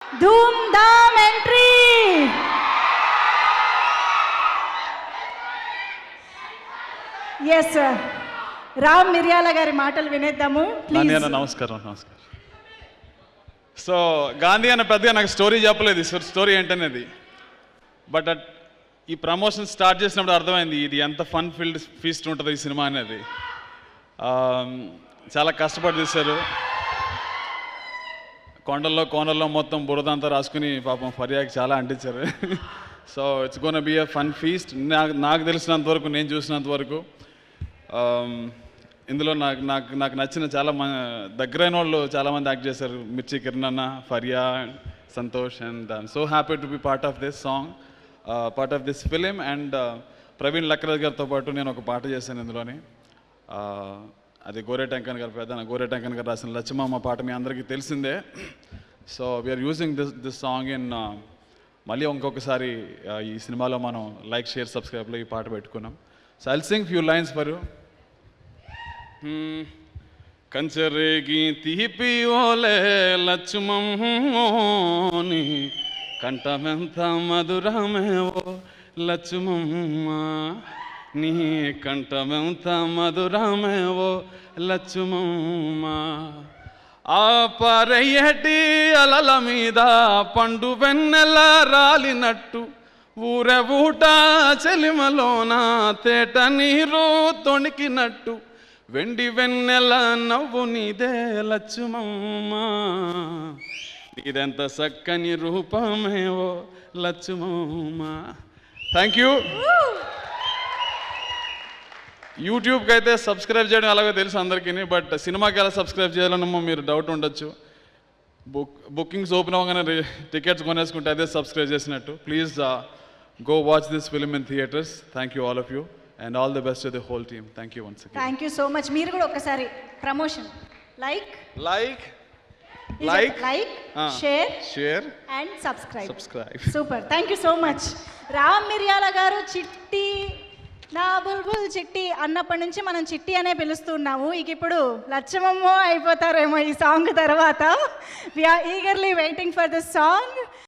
ధూమ్ entry. Yes, Ram మిర్యాల గారి మాటలు వినేద్దాము. నమస్కారం. సో గాంధీ అన్న పెద్దగా నాకు స్టోరీ చెప్పలేదు, స్టోరీ ఏంటనేది. బట్ ఈ ప్రమోషన్ స్టార్ట్ చేసినప్పుడు అర్థమైంది ఇది ఎంత ఫన్ ఫీల్డ్ ఫీస్ట్ ఉంటుంది ఈ సినిమా అనేది. చాలా కష్టపడి తీశారు. కోనల్లో మొత్తం బురదంతా రాసుకుని పాపం ఫర్యాకి చాలా అంటించారు. So it's gonna be a fun feast. నాకు తెలిసినంత వరకు, నేను చూసినంత వరకు ఇందులో నాకు నచ్చిన చాలా దగ్గరైన వాళ్ళు చాలామంది యాక్ట్ చేశారు. మిర్చి కిరణ్ అన్న, Faria, Santosh. And I'm so happy to be part of this song, part of this film. And Praveen Lakraj గారితో పాటు నేను ఒక పాట చేశాను ఇందులోని. అది గోరేటంకన్ గారు, పెద్ద గోరేటంకన్ గారు రాసిన లచ్చమ్మ పాట మీ అందరికీ తెలిసిందే. So we are using this song in మళ్ళీ ఇంకొకసారి ఈ సినిమాలో మనం లైక్, షేర్, సబ్స్క్రైబ్లో ఈ పాట పెట్టుకున్నాం. So I'll sing few lines for you. కంచరేగి తీపి ఓలే లచ్చుమమ్మోని, కంఠమెంత మధురమేవో లచ్చుమమ్మ, నీ కంఠమెంత మధురమేవో లచ్చుమమ్మ. ఆ పారయ్యేటి అలల మీద పండు వెన్నెల రాలినట్టు, ఊట చెలిమలోన తేట నీరు తొణికినట్టు, వెండి వెన్నెల నవ్వు నీదే లచ్చుమమ్మ, నీదెంత చక్కని రూపమేవో లచ్చుమమ్మ. Thank you. యూట్యూబ్కి అయితే సబ్స్క్రైబ్ చేయడం అలాగే తెలుసు అందరికీ, బట్ సినిమాకి ఎలా సబ్స్క్రైబ్ చేయాలన్నమో మీరు డౌట్ ఉండొచ్చు. బుకింగ్స్ ఓపెన్ అవ్వగానే టికెట్స్ కొనేసుకుంటే అదే సబ్స్క్రైబ్ చేసినట్టు. Please go watch this film in theaters. Thank you all of you and all the best to the whole team. Thank you once again. Thank you so much. మీరు కూడా ఒకసారి promotion like share and subscribe. Super, thank you so much. Ram Miryala గారు చిట్టి నా బుల్బుల్ చిట్టి అన్నప్పటి నుంచి మనం చిట్టి అనే పిలుస్తున్నాము. ఇక ఇప్పుడు లచ్చమమ్మో అయిపోతారేమో ఈ సాంగ్ తర్వాత. We are eagerly waiting for this song.